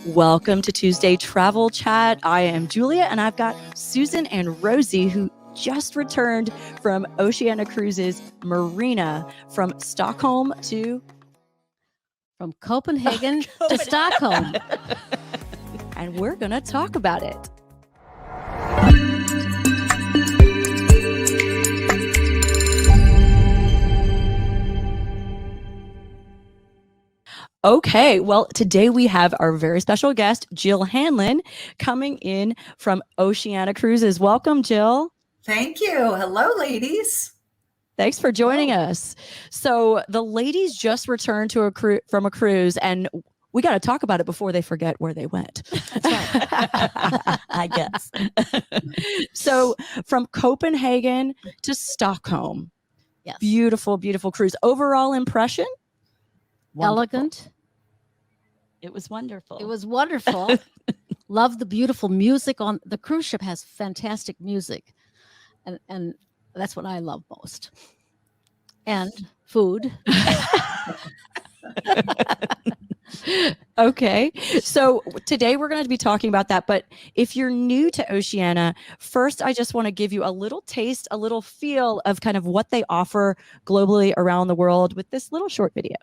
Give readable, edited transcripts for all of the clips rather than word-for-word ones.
Welcome to Tuesday Travel Chat. I am Julia, and I've got Susan and Rosie, who just returned from Oceania Cruises Marina, from Stockholm to... From Copenhagen to Stockholm. And we're going to talk about it. Okay, well, today we have our very special guest, Jill Hanlon, coming in from Oceania Cruises. Welcome, Jill. Thank you. Hello, ladies. Thanks for joining us. So the ladies just returned to from a cruise, and we got to talk about it before they forget where they went. That's right. I guess. So from Copenhagen to Stockholm. Yes. Beautiful, beautiful cruise. Overall impression? Elegant. It was wonderful. It was wonderful. Love the beautiful music on the cruise ship. Has fantastic music, and that's what I love most. And food. Okay, so today we're going to be talking about that. But if you're new to Oceania, first I just want to give you a little taste, a little feel of kind of what they offer globally around the world with this little short video.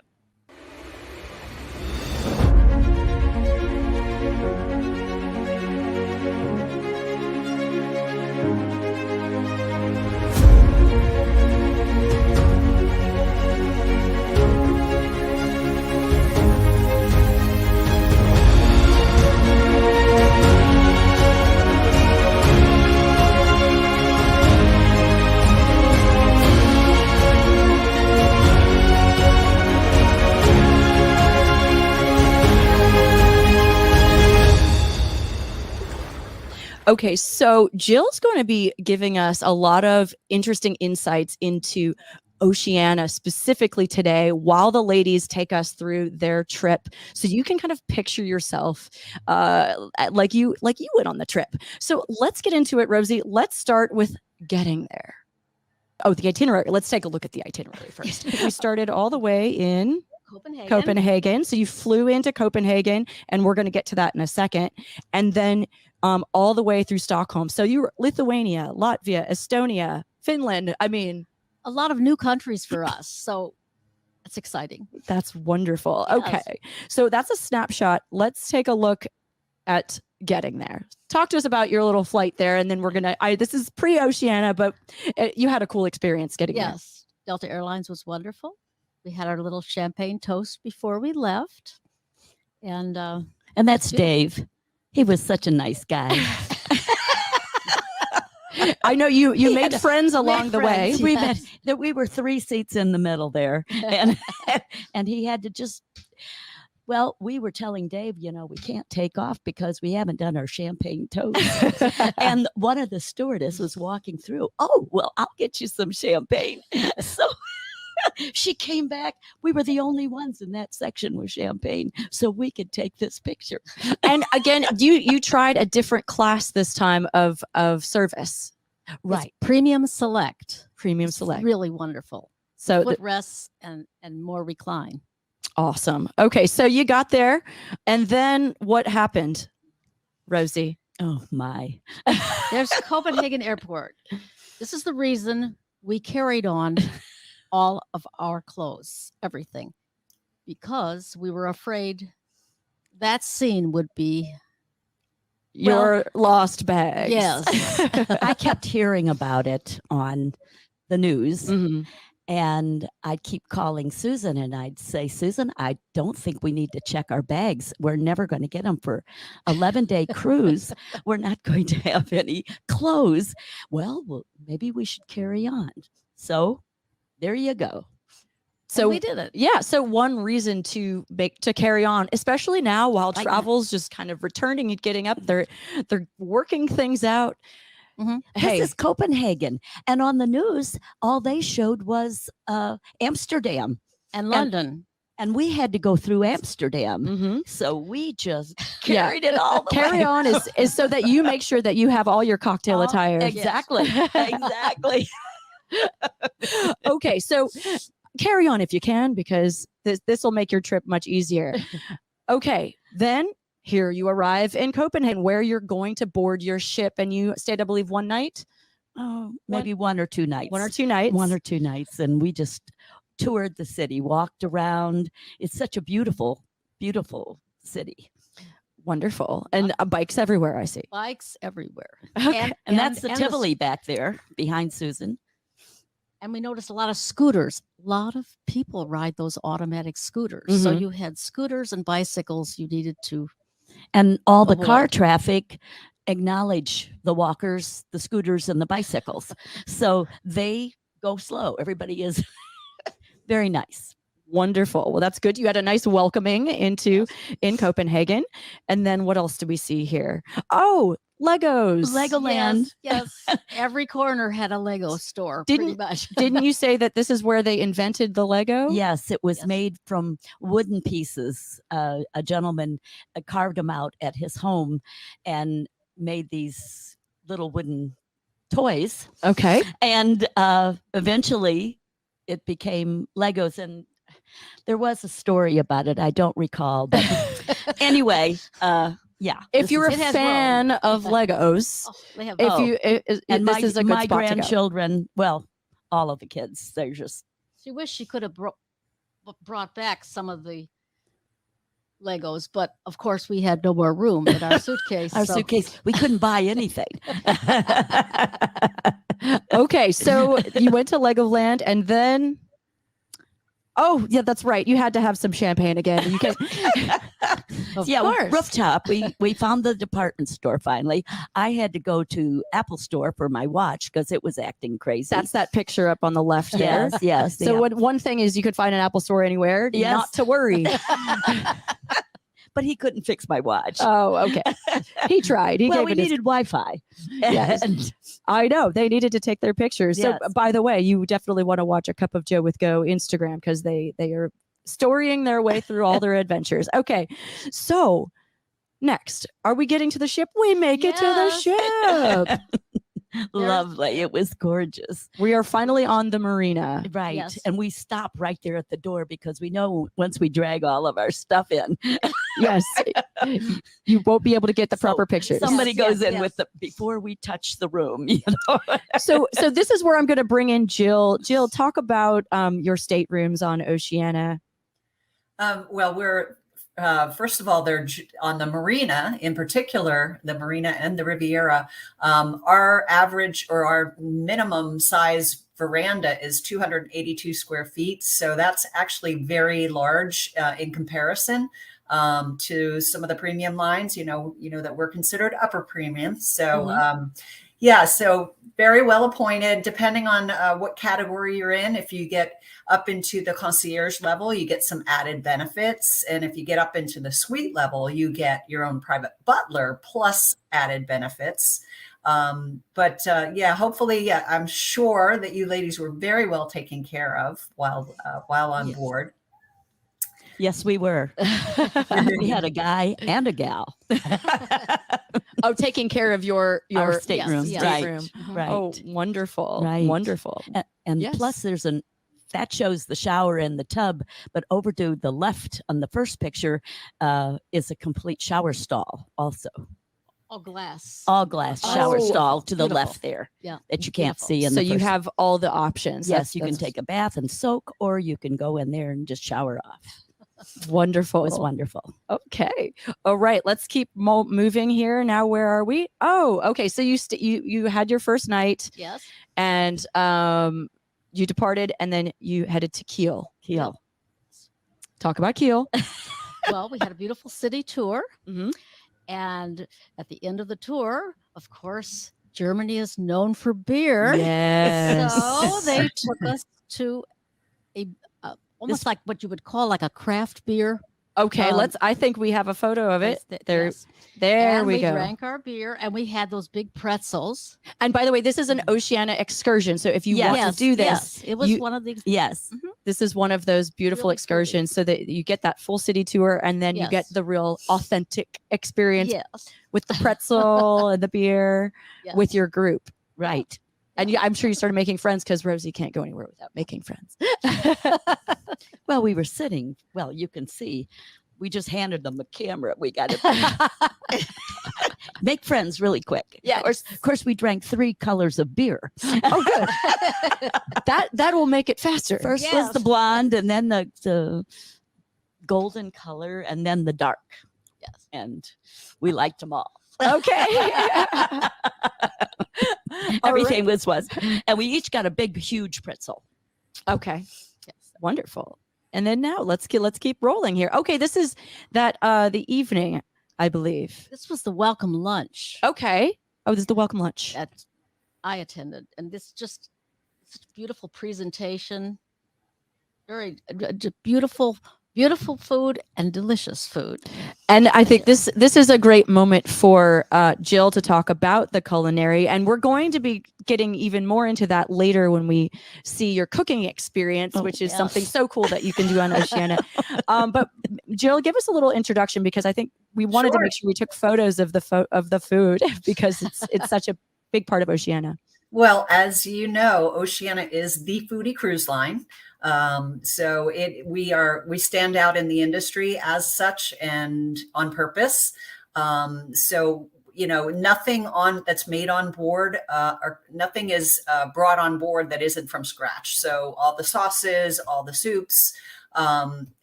Okay, so Jill's going to be giving us a lot of interesting insights into Oceania specifically today while the ladies take us through their trip. So you can kind of picture yourself like you went on the trip. So let's get into it, Rosie. Let's start with getting there. Oh, the itinerary. Let's take a look at the itinerary first. We started all the way in Copenhagen. So you flew into Copenhagen, and we're going to get to that in a second. And then all the way through Stockholm. So you were Lithuania, Latvia, Estonia, Finland. I mean, a lot of new countries for us. So it's exciting. That's wonderful. Yes. Okay. So that's a snapshot. Let's take a look at getting there. Talk to us about your little flight there. And then we're going to, this is pre-Oceania, but you had a cool experience getting there. Yes. Delta Airlines was wonderful. We had our little champagne toast before we left. And that's Dave. He was such a nice guy. I know you made friends along the way. Yes. We were 3 seats in the middle there. And and he had to just, well, we were telling Dave, we can't take off because we haven't done our champagne toast. And one of the stewardess was walking through. Oh, well, I'll get you some champagne. So she came back. We were the only ones in that section with champagne, so we could take this picture. And again, you tried a different class this time of service, right? It's premium select. Premium it's select, really wonderful. So footrests and more recline. Awesome. Okay, so you got there, and then what happened, Rosie? Oh my! There's Copenhagen Airport. This is the reason we carried on all of our clothes, everything, because we were afraid that scene would be your lost bags. Yes. I kept hearing about it on the news, and I'd keep calling Susan, and I'd say, Susan, I don't think we need to check our bags. We're never going to get them for 11-day cruise. We're not going to have any clothes. Well, maybe we should carry on. So there you go. So we did it. Yeah. So one reason to carry on, especially now while travel's just kind of returning and getting up, they're working things out. Mm-hmm. Hey. This is Copenhagen, and on the news, all they showed was Amsterdam and London. And we had to go through Amsterdam. So we just carried it all the Carry way. on is so that you make sure that you have all your cocktail attire. Exactly. Exactly. Okay, so carry on if you can, because this will make your trip much easier. Okay, then here you arrive in Copenhagen, where you're going to board your ship, and you stayed, I believe, one night. Oh, maybe 1 or 2 nights. 1 or 2 nights. 1 or 2 nights, and we just toured the city, walked around. It's such a beautiful, beautiful city. Wonderful. And bikes everywhere, I see. Bikes everywhere. Okay. And that's the and Tivoli back there behind Susan. And we noticed a lot of scooters. A lot of people ride those automatic scooters. So Mhm. you had scooters and bicycles you needed to. And all the car Avoid. traffic acknowledge the walkers, the scooters, and the bicycles. So they go slow. Everybody is very nice. Wonderful. Well, that's good. You had a nice welcoming into in Copenhagen. And then what else do we see here? Oh, Legos. Legoland. Yes. Every corner had a Lego store, pretty Didn't- much. Didn't you say that this is where they invented the Lego? Yes, it was Yes. made from wooden pieces. A gentleman carved them out at his home and made these little wooden toys. Okay. And eventually it became Legos. And there was a story about it. I don't recall. But anyway, yeah. If this you're a It has fan of Legos, Oh, they have if Oh. you and this is a good my spot to go. grandchildren, well, all of the kids, they're just She wished she could have brought back some of the Legos, but of course we had no more room in our suitcase. our so- suitcase. We couldn't buy anything. Okay, so you went to Legoland, and then oh yeah, that's right. You had to have some champagne again. You can Of Yeah, course. rooftop. We found the department store finally. I had to go to Apple Store for my watch because it was acting crazy. that's that picture up on the left there. yes, yes. So yeah. one thing is you could find an Apple store anywhere. Yes. Not to worry. But he couldn't fix my watch. Oh, okay. He tried. He well, gave we it his needed Wi-Fi. Yes. And I know they needed to take their pictures. Yes. So, by the way, you definitely want to watch A Cup of Joe with Go Instagram because they are storying their way through all their adventures. Okay, so next, are we getting to the ship? We make it to the Yes. ship. lovely. It was gorgeous. We are finally on the marina. Right. Yes. And we stop right there at the door because we know once we drag all of our stuff in, Yes, you won't be able to get the So, proper pictures. somebody Yes, goes in yes. with the before we touch the room, you know. So this is where I'm going to bring in Jill. Jill, talk about your staterooms on Oceania. Well, we're first of all, they're on the marina, in particular, the marina and the Riviera. Our average or our minimum size veranda is 282 square feet. So that's actually very large in comparison to some of the premium lines, you know, that we're considered upper premium. So, yeah, so very well appointed, depending on what category you're in. If you get up into the concierge level, you get some added benefits. And if you get up into the suite level, you get your own private butler plus added benefits. Yeah, hopefully, yeah, I'm sure that you ladies were very well taken care of while on Yes. board. Yes, we were. We had a guy and a gal. Oh, taking care of your Our stateroom. yes. Right. stateroom. Right. Oh, wonderful. Right. Wonderful. And Yes. plus there's that shows the shower and the tub, but over to the left on the first picture is a complete shower stall also. All glass. All glass shower Oh, stall to the beautiful. left there Yeah. that you can't Beautiful. see in So the you first- have all the options. Yes, you can That's take a bath and soak, or you can go in there and just shower off. wonderful. It was wonderful. Okay. All right. Let's keep moving here. Now, where are we? Oh, okay. So you had your first night, Yes. and you departed, and then you headed to Kiel. Kiel. Talk about Kiel. Well, we had a beautiful city tour. Mhm. And at the end of the tour, of course, Germany is known for beer. Yes. So they took us to a almost like what you would call like a craft beer. Okay. um, I think we have a photo of it. place that- There. yes. There And we we go. drank our beer, and we had those big pretzels. And by the way, this is an Oceania excursion. So if you want Yes, to do this, yes, it was you- one of the. Yes. this is one of those beautiful Really excursions so that you get that full city tour, and then you get Yes. the real authentic experience Yes. with the pretzel and the beer Yes. with your group. Right. And I'm sure you started making friends because Rosie can't go anywhere without making friends. Well, we were sitting, well, you can see we just handed them a camera. We got to make friends really quick. Yeah. Of course, we drank 3 colors of beer. Oh, good. that will make it faster. First was the Yes. blonde, and then the golden color, and then the dark. Yes. And we liked them all. Okay. Everything was, and we each got a big, huge pretzel. Okay. Yes. Wonderful. And then now let's keep rolling here. Okay, this is that the evening, I believe. This was the welcome lunch Okay. Oh, this is the welcome lunch. that I attended, and this just such a beautiful presentation. Very beautiful, beautiful food and delicious food. And I think this is a great moment for Jill to talk about the culinary, and we're going to be getting even more into that later when we see your cooking experience, which is something so cool that you can do on Oceania. But Jill, give us a little introduction, because I think we wanted to make sure we took photos of the food because it's such a big part of Oceania. Well, as you know, Oceania is the foodie cruise line. So we stand out in the industry as such and on purpose. So, nothing that's made on board, or nothing is brought on board that isn't from scratch. So all the sauces, all the soups,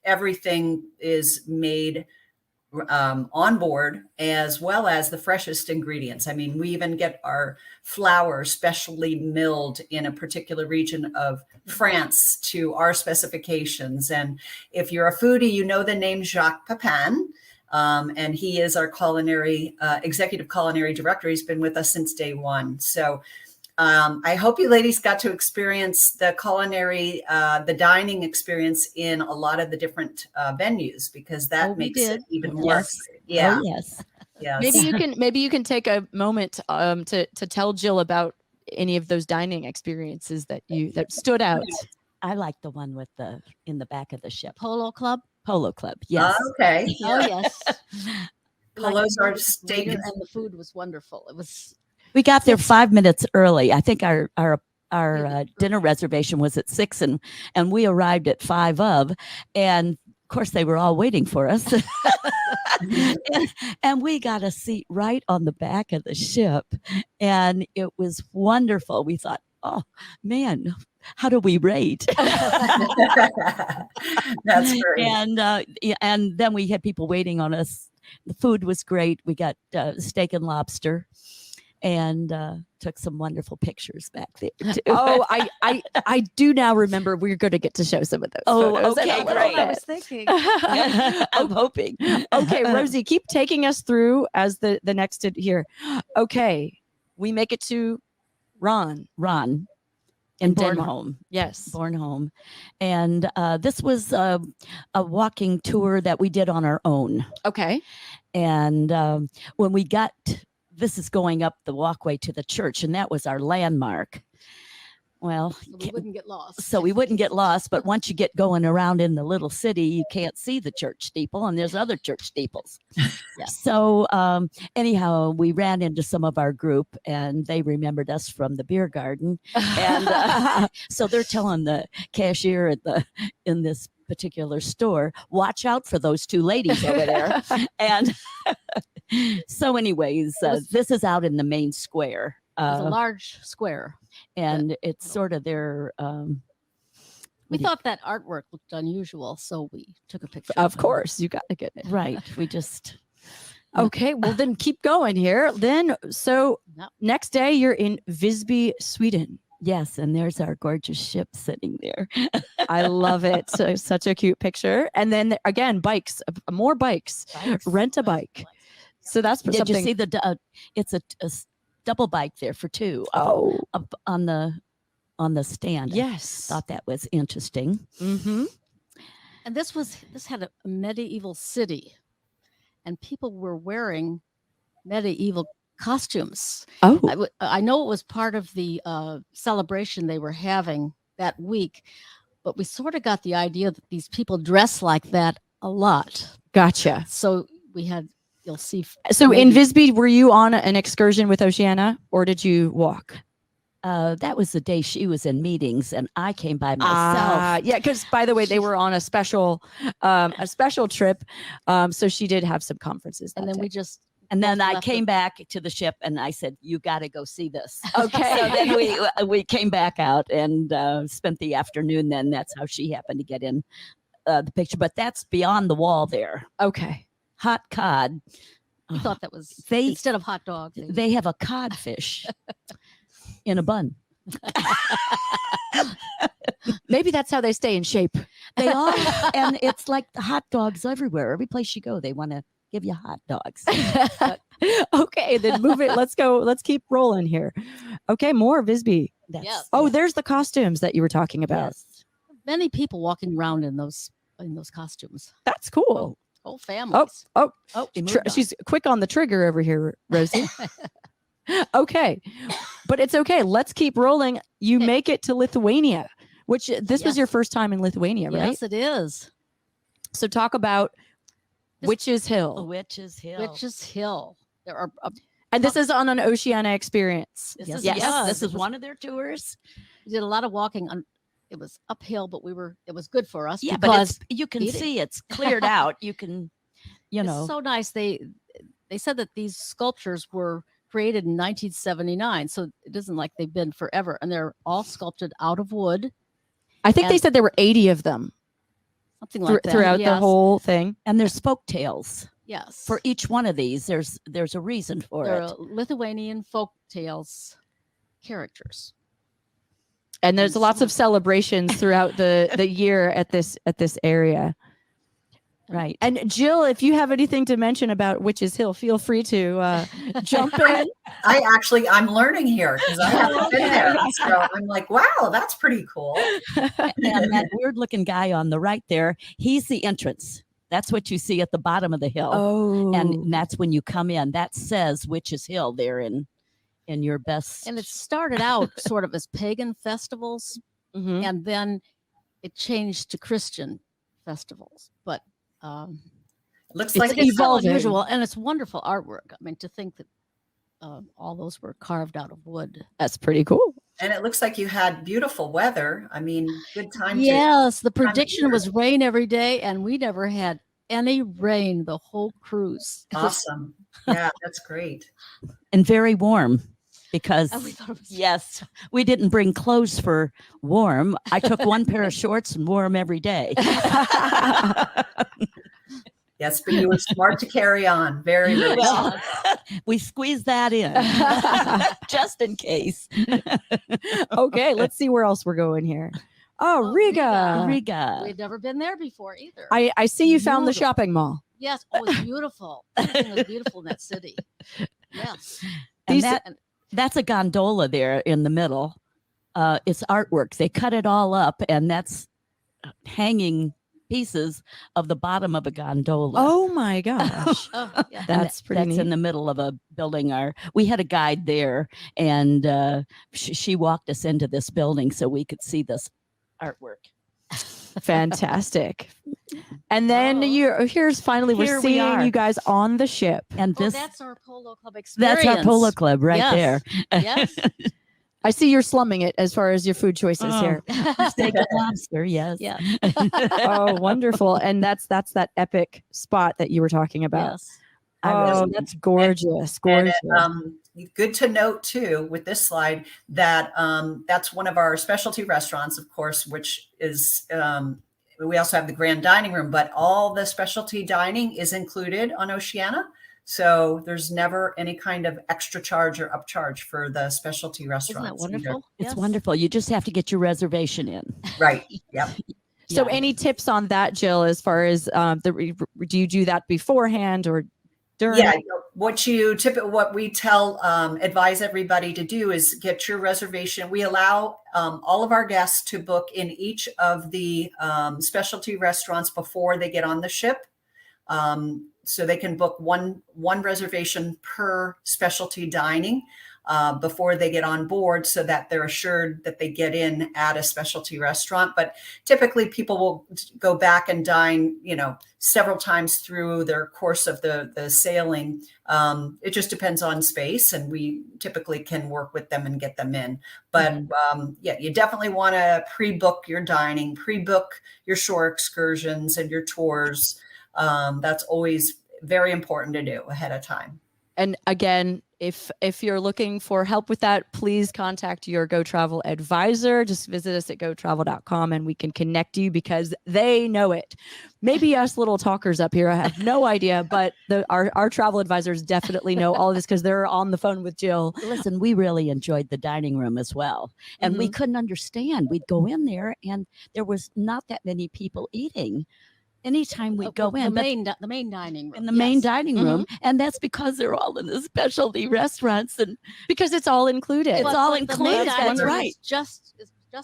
everything is made on board, as well as the freshest ingredients. I mean, we even get our flour specially milled in a particular region of France to our specifications. And if you're a foodie, you know the name Jacques Pepin, and he is our executive culinary director. He's been with us since day one. So I hope you ladies got to experience the culinary, the dining experience in a lot of the different venues, because that makes it even more. Yes. Yeah. Oh, yes. Yes. Maybe you can take a moment to tell Jill about any of those dining experiences that stood out. I like the one with in the back of the ship. Polo Club. Polo Club. Yes. Okay. Oh yes. Polos are Waiter, steak. and the food was wonderful. It was We got there 5 minutes early. I think our dinner reservation was at 6, and we arrived at 5 of, and of course they were all waiting for us. and we got a seat right on the back of the ship, and it was wonderful. We thought, oh man, how do we rate? That's great. And then we had people waiting on us. The food was great. We got steak and lobster, and took some wonderful pictures back there too. Oh, I do now remember we're going to get to show some of those. Oh, photos in a okay, little great. I bit. was thinking. I'm hoping. Okay, Rosie, keep taking us through as the next here. Okay, we make it to Ronne. In Denmark. Bornholm. Yes. Bornholm. And this was a walking tour that we did on our own. Okay. And when we got, this is going up the walkway to the church, and that was our landmark. Well, So we wouldn't get lost. so we wouldn't get lost, but once you get going around in the little city, you can't see the church steeple, and there's other church steeples. Yeah. So anyhow, we ran into some of our group, and they remembered us from the beer garden, and so they're telling the cashier in this particular store, watch out for those 2 ladies over there. And so anyways, this is out in the main square. It was a large square. And it's sort of their We thought that artwork looked unusual, so we took a picture. Of course, you got to get it. right. We just Okay, well then keep going here. Then so Yep. next day you're in Visby, Sweden. yes, and there's our gorgeous ship sitting there. I love it. So such a cute picture. And then again, bikes, more bikes. Rent a bike. So that's Did something. you see it's a double bike there for 2 Oh, up on the stand. yes. Thought that was interesting. Mm-hmm. And this had a medieval city, and people were wearing medieval costumes. Oh, I know it was part of the celebration they were having that week, but we sort of got the idea that these people dress like that a lot. gotcha. So you'll see. So in maybe- Visby, were you on an excursion with Oceania, or did you walk? That was the day she was in meetings, and I came by myself. Yeah, because by the way, they were on a special trip. So she did have some conferences. And then that we day. just And then both I left came the- back to the ship, and I said, "You got to go see this." Okay. So then we came back out and spent the afternoon. Then that's how she happened to get in the picture. But that's beyond the wall there. Okay. Hot cod. we thought that was They- instead of hot dogs. They have a codfish in a bun. Maybe that's how they stay in shape. They are, and it's like the hot dogs everywhere. Every place you go, they want to give you hot dogs. Okay, then move it. Let's go. Let's keep rolling here. Okay, more Visby. That's, Yes. Oh, there's the costumes that you were talking about. yes. Many people walking around in those costumes. That's cool. Whole families. Oh, Oh, we moved on. she's quick on the trigger over here, Rosie. Okay, but it's okay. Let's keep rolling. You Okay. make it to Lithuania, which this was Yes. your first time in Lithuania, right? Yes, it is. So talk about This- Witches Hill. Witches Hill. Witches Hill. There are And this is on an Oceania experience. This Yes, is, it yes, was. this It is was- one of their tours. we did a lot of walking. It was uphill, but it was good for us Yeah, but because you can eating. see it's cleared out. You can, you it's know, so nice. They said that these sculptures were created in 1979, so it isn't like they've been forever, and they're all sculpted out of wood, I think they And- said there were 80 of them something like that. throughout the Yes, whole thing. and there's folk tales yes. for each one of these. There's a reason for They're it. Lithuanian folk tales characters. And there's And lots so- of celebrations throughout the year at this area. Right. And Jill, if you have anything to mention about Witches Hill, feel free to jump in. I'm learning here because I haven't been there. So I'm like, wow, that's pretty cool. And that weird looking guy on the right there, he's the entrance. That's what you see at the bottom of the hill. Oh, And that's when you come in. That says Witches Hill there in your best. And it started out sort of as pagan festivals, mhm. and then it changed to Christian festivals. But Looks It's like it's so evolving. unusual, and it's wonderful artwork. I mean, to think that all those were carved out of wood. That's pretty cool. and it looks like you had beautiful weather. I mean, good time to Yes, the time of prediction year. was rain every day, and we never had any rain the whole cruise. It was- awesome. Yeah, that's great. And very warm because and we thought it was yes, we didn't bring clothes for warm. I took one pair of shorts and wore them every day. Yes, but you were smart to carry on. Very, very Well, smart. we squeezed that in just in case. Okay, let's see where else we're going here. Oh, Oh, Riga. Riga. we had never been there before either. I see you found the Beautiful. shopping mall. Yes, oh, it's beautiful. Everything was beautiful in that city. Yes, And These- that's a gondola there in the middle. It's artwork. They cut it all up, and that's hanging pieces of the bottom of a gondola. Oh my gosh. oh yeah. And That's pretty That's neat. in the middle of a building. We had a guide there, and she walked us into this building so we could see this artwork. Fantastic. And then Oh. here's finally Here we're we seeing are. you guys on the ship. And Oh, this that's our polo club experience. that's our polo club right Yes. there. Yes. I see you're slumming it as far as your food choices Oh. here. Steak and lobster, yes. Yeah. Oh, wonderful. And that's that epic spot that you were talking about. Yes. Oh, that's gorgeous. Gorgeous. And, good to note too with this slide that that's one of our specialty restaurants, of course, which is we also have the grand dining room, but all the specialty dining is included on Oceania. So there's never any kind of extra charge or upcharge for the specialty Isn't restaurants. that either. wonderful? It's Yes. wonderful. You just have to get your reservation in. Right. Yep. So Yeah. any tips on that, Jill, as far as do you do that beforehand or during? Yeah, what we tell advise everybody to do is get your reservation. We allow all of our guests to book in each of the specialty restaurants before they get on the ship. So they can book one reservation per specialty dining. before they get on board, so that they're assured that they get in at a specialty restaurant. But typically people will go back and dine, several times through their course of the sailing. It just depends on space, and we typically can work with them and get them in. But yeah, you definitely want to pre-book your dining, pre-book your shore excursions and your tours. That's always very important to do ahead of time. And again, if you're looking for help with that, please contact your Go Travel advisor. Just visit us at gotravel.com and we can connect you, because they know it. Maybe us little talkers up here, I have no idea, but our travel advisors definitely know all of this, because they're on the phone with Jill. Listen, we really enjoyed the dining room as well. And we couldn't understand. We'd go in there and there was not that many people eating. Anytime we go in, the main dining room, in the main dining room, and that's because they're all in the specialty restaurants, and Because it's all included. It's all included. That's right. Just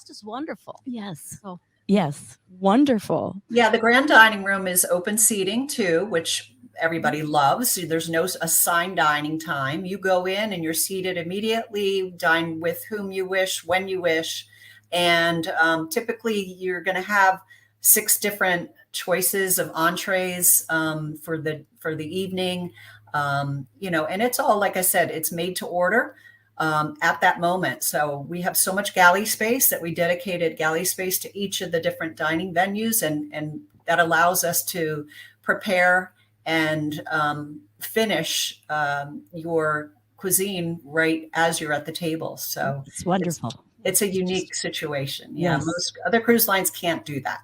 as wonderful. Yes. Oh. Yes. Wonderful. Yeah, the grand dining room is open seating too, which everybody loves. So there's no assigned dining time. You go in and you're seated immediately, dine with whom you wish, when you wish. And typically you're going to have 6 different choices of entrees for the evening. And it's all, like I said, it's made to order at that moment. So we have so much galley space that we dedicated galley space to each of the different dining venues, and that allows us to prepare and finish your cuisine right as you're at the table. So It's wonderful. It's a unique situation. Yeah, Yes. most other cruise lines can't do that.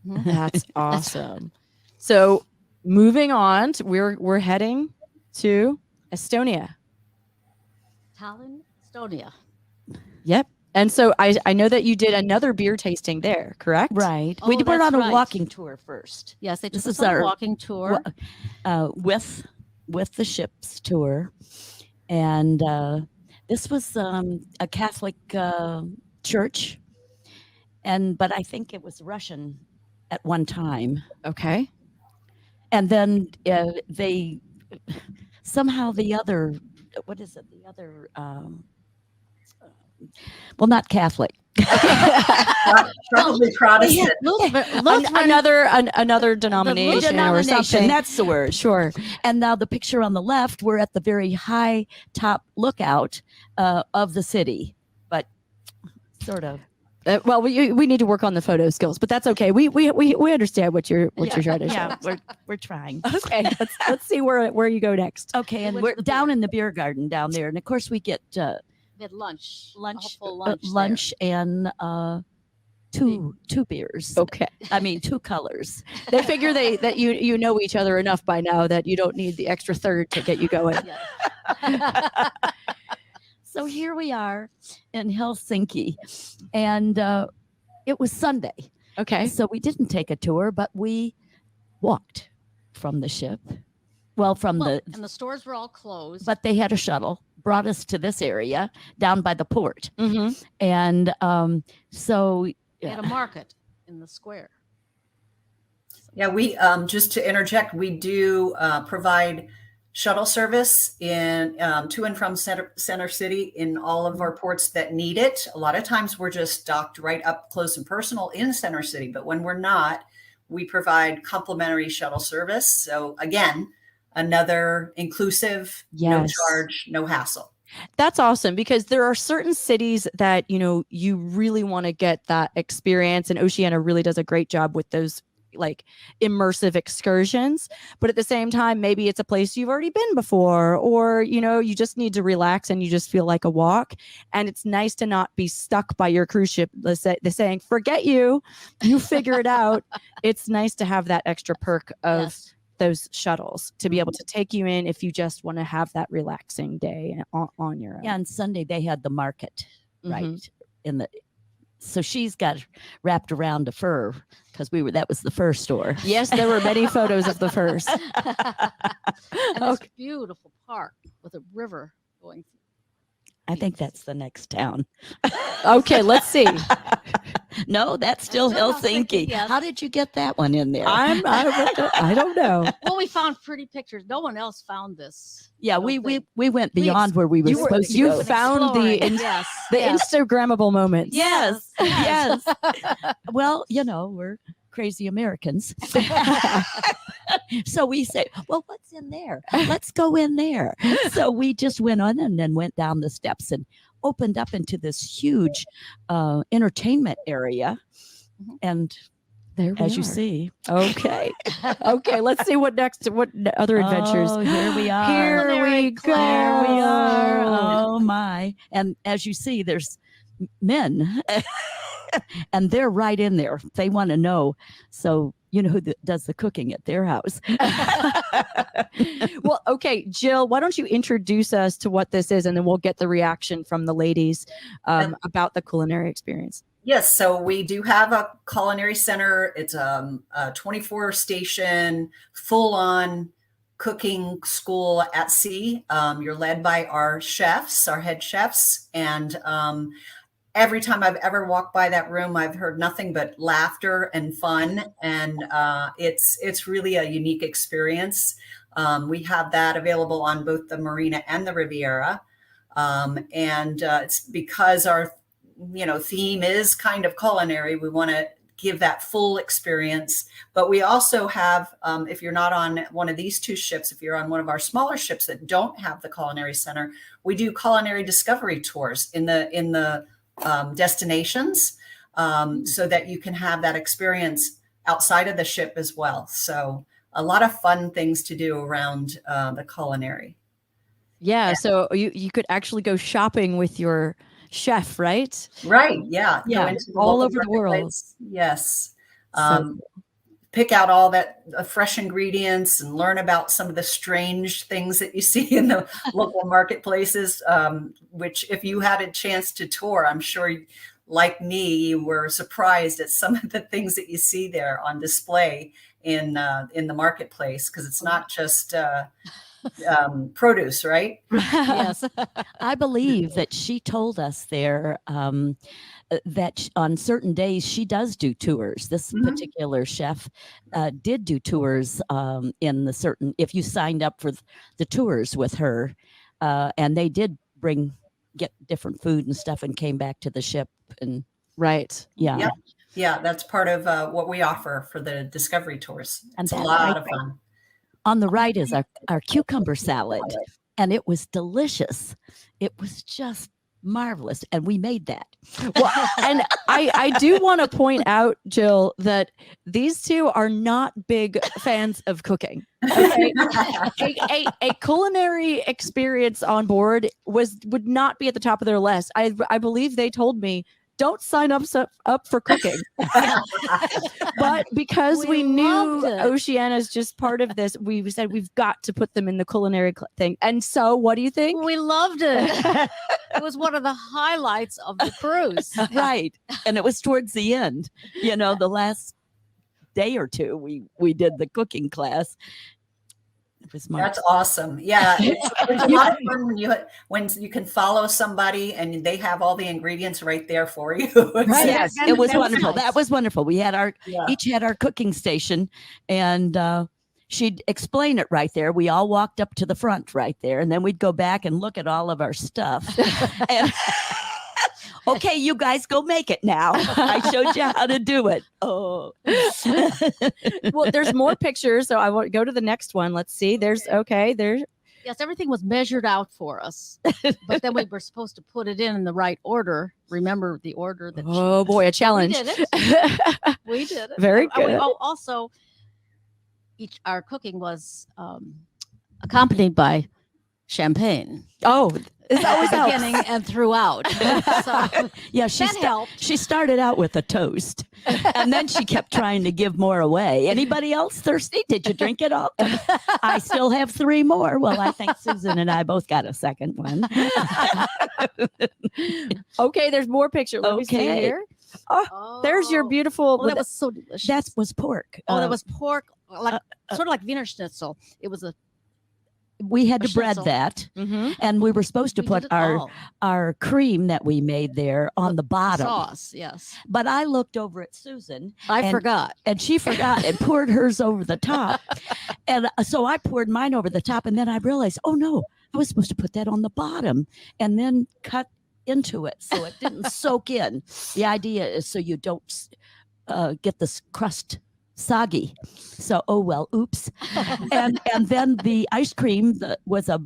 That's awesome. So moving on, we're heading to Estonia. Tallinn, Estonia. Yep. And so I know that you did another beer tasting there, correct? Right. Oh, We were that's on a right. walking tour first. Yes, they This took is us on a our- walking tour. With the ship's tour, and this was a Catholic church, but I think it was Russian at one time, Okay. and then they somehow the other, what is it? The other, well, not Catholic. Probably Protestant. Another denomination or something. That's the word. Sure. And now the picture on the left, we're at the very high top lookout of the city, but sort of. Well, we need to work on the photo skills, but that's okay. We understand what you're trying to show. Yeah, we're trying. Okay. Let's see where you go next. Okay, and went we're to the down in the beer garden down there, and of course we get We had lunch. a lunch, full lunch. there. lunch, and two beers. Okay. I mean 2 colors. They figure that you know each other enough by now that you don't need the extra third to get you going. Yeah. So here we are in Helsinki, and it was Sunday. Okay. So we didn't take a tour, but we walked from the ship. Well, And the stores were all closed. but they had a shuttle, brought us to this area down by the port. Mm-hmm. And so they had a market in the square. Yeah, we just to interject, we do provide shuttle service in to and from Center City in all of our ports that need it. A lot of times we're just docked right up close and personal in Center City, but when we're not, we provide complimentary shuttle service. So again, another inclusive, no Yes. charge, no hassle. That's awesome, because there are certain cities that, you really want to get that experience, and Oceania really does a great job with those like immersive excursions. But at the same time, maybe it's a place you've already been before, or, you just need to relax and you just feel like a walk. And it's nice to not be stuck by your cruise ship. They're saying, forget you figure it out. It's nice to have that extra perk of Yes. those shuttles to be able to take you in if you just want to have that relaxing day on your own. yeah, on Sunday they had the market Mhm. right in the. So she's got wrapped around a fur because that was the fur store. Yes, there were many photos of the first. And this beautiful park with a river going through. I think that's the next town. Okay, let's see. No, that's still still Helsinki. Helsinki, yes. How did you get that one in there? I don't know. Well, we found pretty pictures. No one else found this. yeah, I don't we think. went beyond where we were you were- supposed to you go. found the Exploring, in- yes, The yes. Instagrammable moments. Yes, yes. Well, we're crazy Americans. So we say, well, what's in there? Let's go in there. So we just went on and then went down the steps and opened up into this huge entertainment area. And There we as you are. see, Okay. Okay, let's see what other adventures. Oh, here we are. Here Culinary we go. class. Here we are. Oh my. And as you see, there's men and they're right in there. They want to know. So you know who does the cooking at their house. Well, okay, Jill, why don't you introduce us to what this is, and then we'll get the reaction from the ladies about the culinary experience. Yes, so we do have a culinary center. It's a 24 station, full on cooking school at sea. You're led by our chefs, our head chefs. And every time I've ever walked by that room, I've heard nothing but laughter and fun. And it's really a unique experience. We have that available on both the Marina and the Riviera. And it's because our theme is kind of culinary. We want to give that full experience, but we also have, if you're not on one of these two ships, if you're on one of our smaller ships that don't have the culinary center, we do culinary discovery tours in the destinations, so that you can have that experience outside of the ship as well. So a lot of fun things to do around the culinary. Yeah, so you could actually go shopping with your chef, right? Right. Yeah. Yeah, Go into the all local over the world. marketplace. Yes. So Pick out all that fresh ingredients and learn about some of the strange things that you see in the local marketplaces, which if you had a chance to tour, I'm sure, like me, you were surprised at some of the things that you see there on display in the marketplace, because it's not just produce, right? Yes. I believe that she told us there that on certain days she does do tours. This Mhm. particular chef did do tours in the certain, if you signed up for the tours with her, and they did get different food and stuff and came back to the ship. And right. yeah. Yep. Yeah, that's part of what we offer for the discovery tours. And It's a that lot right of fun. On the right is our cucumber salad, and it was delicious. It was just marvelous, and we made that. Well, and I do want to point out, Jill, that these two are not big fans of cooking. Okay? a culinary experience on board would not be at the top of their list. I believe they told me, don't sign up for cooking. But because we knew loved it. Oceania is just part of this, we said we've got to put them in the culinary thing. And so, what do you think? We loved it. It was one of the highlights of the cruise. Right, and it was towards the end. The last day or two, we did the cooking class. It was That's awesome. Yeah, it's a lot of fun when you can follow somebody and they have all the ingredients right there for you. Right. Yes, And it was that was wonderful. nice. That was wonderful. We had Yeah. each had our cooking station, and she'd explain it right there. We all walked up to the front right there, and then we'd go back and look at all of our stuff. And okay, you guys go make it now. I showed you how to do it. Oh. Well, there's more pictures, so I want to go to the next one. Let's see. There's Yes, everything was measured out for us, but then we were supposed to put it in the right order. Remember the order that oh boy, a we challenge. did it. We did it. Very And we good. also, our cooking was accompanied by champagne. Oh, it's At always the helps. beginning and throughout. So Yeah, that helped. she started out with a toast, and then she kept trying to give more away. Anybody else thirsty? Did you drink it all? I still have 3 more. Well, I think Susan and I both got a second one. Okay, there's more pictures. Let me see Okay. here. There's your beautiful. Oh, that was so delicious. That was pork. that was pork, like sort of like Wiener Schnitzel. It was a we had to A bread schnitzel. that, Mhm. and we were supposed to We put did it our all. our cream that we made there on the bottom. Sauce, yes. But I looked over at Susan, I And- forgot. and she forgot and poured hers over the top. And so I poured mine over the top, and then I realized, oh no, I was supposed to put that on the bottom and then cut into it so it didn't soak in. The idea is so you don't get this crust soggy. So, oh well, oops. and then the ice cream was a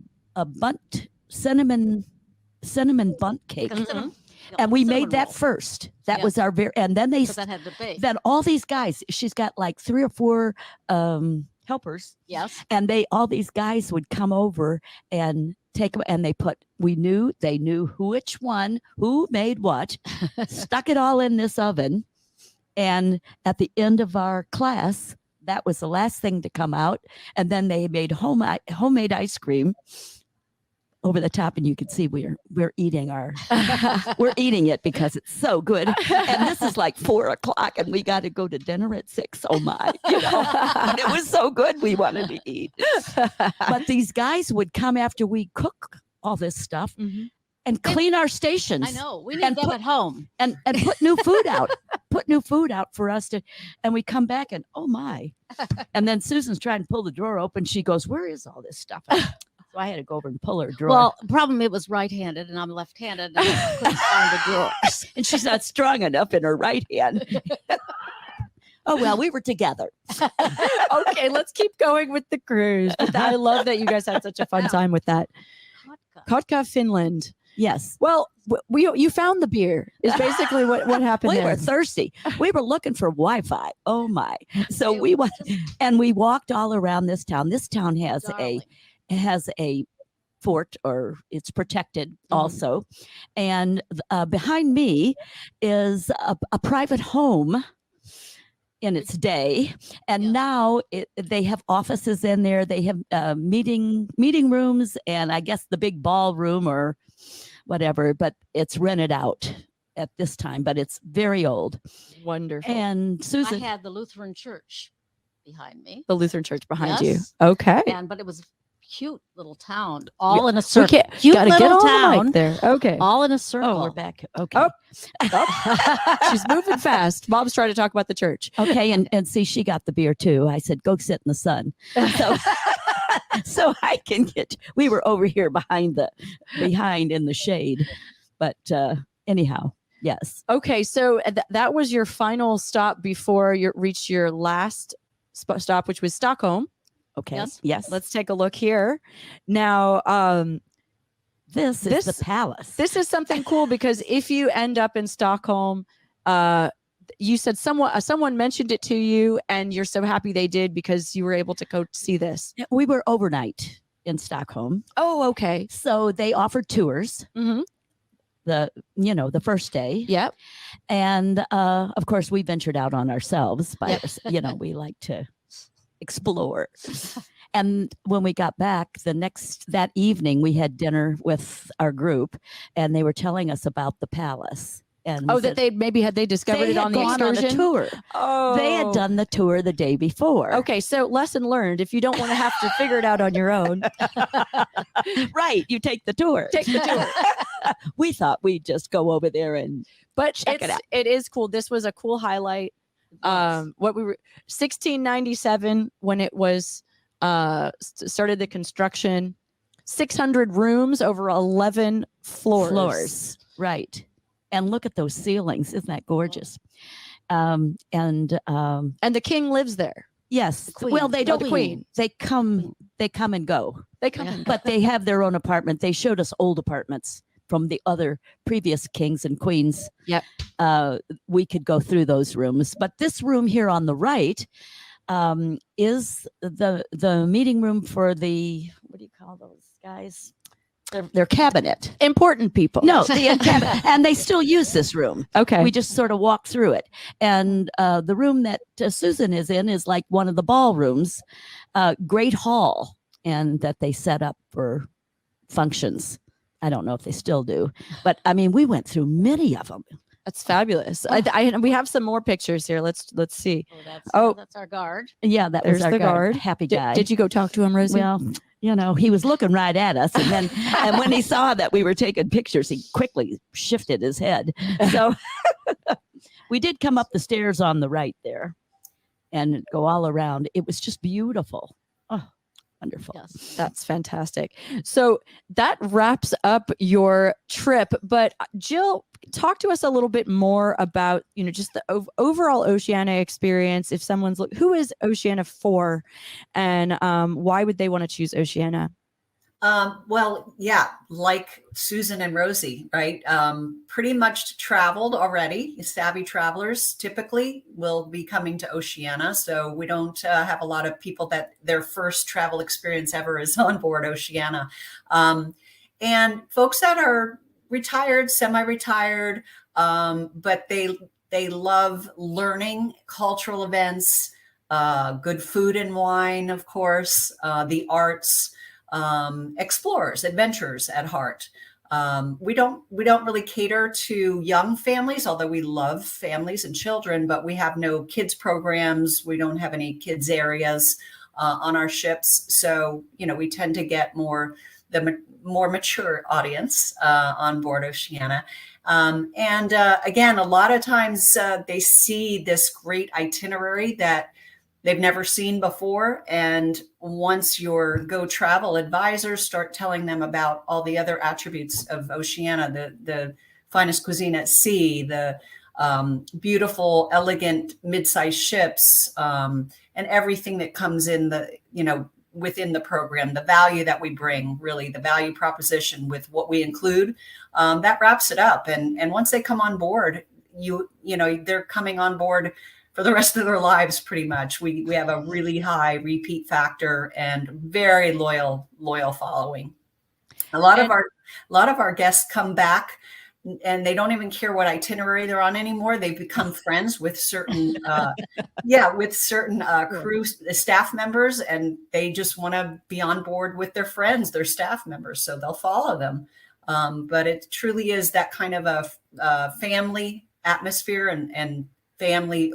bunt cinnamon bunt cake. Mhm. And we made that first. That Yeah. was our and then they Because that had to bake. then all these guys, she's got like 3 or 4 helpers, Yes. and all these guys would come over and take them, and they knew who made what, stuck it all in this oven, and at the end of our class, that was the last thing to come out, and then they made homemade ice cream over the top, and you can see we're eating we're eating it because it's so good. And this is like 4:00, and we got to go to dinner at 6. Oh my, but it was so good, we wanted to eat. But these guys would come after we cook all this stuff Mhm. and clean our stations. I know. We And need them put- at home. and put new food out. Put new food out for us to, and we come back and oh my, and then Susan's trying to pull the drawer open. She goes, "Where is all this stuff?" So I had to go over and pull her drawer. Well, problem, it was right-handed and I'm left-handed and I couldn't find the drawers. And she's not strong enough in her right hand. Oh well, we were together. Okay, let's keep going with the cruise. But I love that you guys had such a fun time with that. Kotka. Kotka, Finland. Yes, Well, you found the beer. Is basically what happened we there. were thirsty. We were looking for Wi-Fi. Oh my! So It we was went and we walked all around this town. This town darling. has a fort, or it's protected also, and behind me is a private home in its day, and Yeah. now they have offices in there. They have meeting rooms, and I guess the big ballroom or whatever, but it's rented out at this time, but it's very old. Wonderful. And I Susan, had the Lutheran church behind me. The Lutheran church behind Yes. you. Okay. But it was a cute little town, all in a circle. can't- Cute Gotta get little on the town, mic there. Okay. all in a circle. oh, we're back. Okay. Oh. She's moving fast. Mom's trying to talk about the church. Okay, and see, she got the beer too. I said, "Go sit in the sun," so so I can get. We were over here behind in the shade, but anyhow, yes. Okay, so that was your final stop before you reached your last stop, which was Stockholm. Okay, Yes. yes. Let's take a look here. Now, This is the palace. this is something cool because if you end up in Stockholm, you said someone mentioned it to you, and you're so happy they did because you were able to go see this. We were overnight in Stockholm, Oh, okay. so they offered tours. Mm-hmm. The first day, Yep. and of course we ventured out on ourselves. We like to explore. And when we got back that evening, we had dinner with our group, and they were telling us about the palace. And we Oh, that said had they discovered they it had on the gone on a excursion? tour. Oh, They had done the tour the day before. Okay, so lesson learned: if you don't want to have to figure it out on your own, Right. You take the tour. take the tour. We thought we'd just go over there and But Check it out. it is cool. This was a cool highlight. What we were 1697 when it was started the construction. 600 rooms over 11 floors. Right. And look at those ceilings. Isn't that gorgeous? And And the king lives there. yes. queen. Well, they No, don't. the queen. They come and go. They come. Yeah. and- But they have their own apartment. They showed us old apartments from the other previous kings and queens. Yep. We could go through those rooms. But this room here on the right is the meeting room for the, what do you call those guys? Their cabinet. Important people. No, the cabinet. And they still use this room. Okay. We just sort of walk through it. And the room that Susan is in is like one of the ballrooms, great hall, and that they set up for functions. I don't know if they still do, but I mean, we went through many of them. That's fabulous. We have some more pictures here. Let's see. Oh, Oh. that's our guard. Yeah, that There's was our the guard. happy guy. Did you go talk to him, Rosie? Well, you know, he was looking right at us. And then, and when he saw that we were taking pictures, he quickly shifted his head. So we did come up the stairs on the right there and go all around. It was just beautiful. Oh, wonderful. Yes. That's fantastic. So that wraps up your trip. But Jill, talk to us a little bit more about, you know, just the overall Oceania experience. If someone's who is Oceania for, and why would they want to choose Oceania? Well, yeah, like Susan and Rosie, right? Pretty much traveled already. Savvy travelers typically will be coming to Oceania. So we don't have a lot of people that their first travel experience ever is on board Oceania. And folks that are retired, semi-retired, but they love learning cultural events, good food and wine, of course, the arts. Explorers, adventurers at heart. We don't really cater to young families, although we love families and children, but we have no kids programs. We don't have any kids areas on our ships. So, you know, we tend to get more mature audience on board Oceania. Again, a lot of times they see this great itinerary that they've never seen before. And once your Go Travel advisors start telling them about all the other attributes of Oceania, the finest cuisine at sea, the beautiful, elegant, mid-sized ships, and everything that comes in within the program, the value that we bring, really the value proposition with what we include, that wraps it up. And once they come on board, you know, they're coming on board for the rest of their lives, pretty much. We have a really high repeat factor and very loyal following. A lot of our guests come back and they don't even care what itinerary they're on anymore. They become friends with certain crew staff members, and they just want to be on board with their friends, their staff members, so they'll follow them. But it truly is that kind of a family atmosphere and family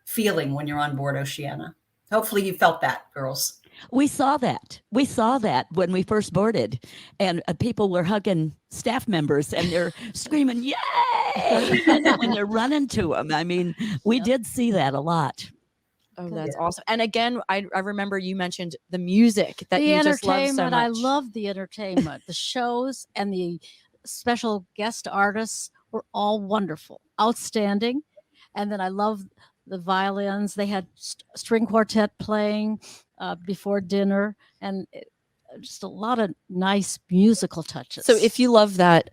feeling when you're on board Oceania. Hopefully you felt that, girls. We saw that. We saw that when we first boarded, and people were hugging staff members and they're screaming, "Yay!" when they're running to them. I mean, we did see that a lot. Oh, that's awesome. And again, I remember you mentioned the music that you just love so much. I love the entertainment. The shows and the special guest artists were all wonderful, outstanding. And then I love the violins. They had string quartet playing before dinner, and just a lot of nice musical touches. So if you love that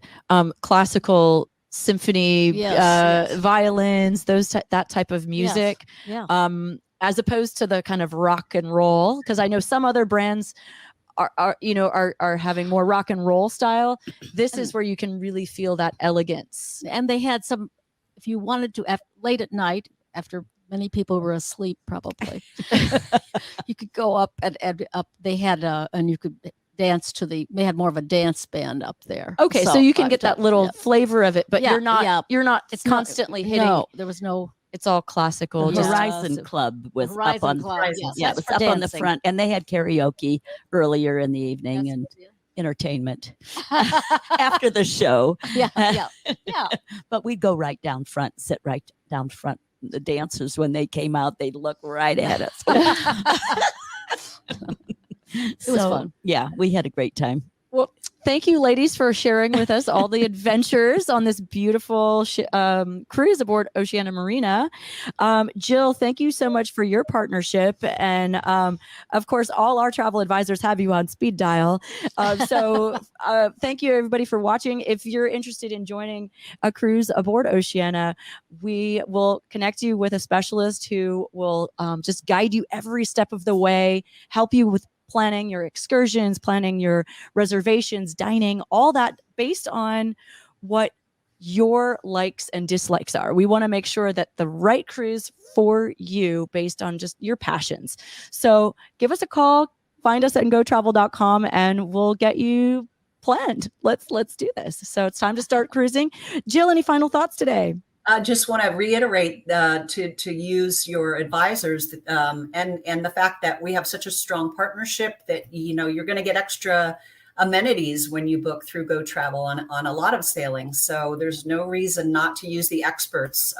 classical symphony, Yes. violins, that type of music, Yeah. as opposed to the kind of rock and roll, because I know some other brands are having more rock and roll style. This is where you can really feel that elegance. And they had some, if you wanted to, late at night, after many people were asleep, probably, you could go up and up. They had, and you could dance to they had more of a dance band up there. Okay, so you can get that little flavor of it, but you're not It's constantly hitting. No, there was no. It's all classical. The just- Horizon Club was Horizon up on Club, yes, yeah, it that's was for up on the dancing. front, and they had karaoke earlier in the evening and entertainment after the show. Yeah. But we'd go right down front, sit right down front. The dancers, when they came out, they'd look right at us. It was fun. Yeah, we had a great time. Well, thank you, ladies, for sharing with us all the adventures on this beautiful cruise aboard Oceania Marina. Jill, thank you so much for your partnership. And of course, all our travel advisors have you on speed dial. So thank you, everybody, for watching. If you're interested in joining a cruise aboard Oceania, we will connect you with a specialist who will just guide you every step of the way, help you with planning your excursions, planning your reservations, dining, all that based on what your likes and dislikes are. We want to make sure that the right cruise for you based on just your passions. So give us a call, find us at gotravel.com, and we'll get you planned. Let's do this. So it's time to start cruising. Jill, any final thoughts today? I just want to reiterate to use your advisors and the fact that we have such a strong partnership that you're going to get extra amenities when you book through Go Travel on a lot of sailings. So there's no reason not to use the experts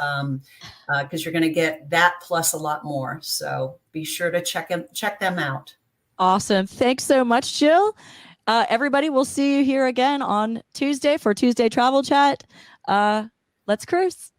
because you're going to get that plus a lot more. So be sure to check them out. Awesome. Thanks so much, Jill. Everybody, we'll see you here again on Tuesday for Tuesday Travel Chat. Let's cruise.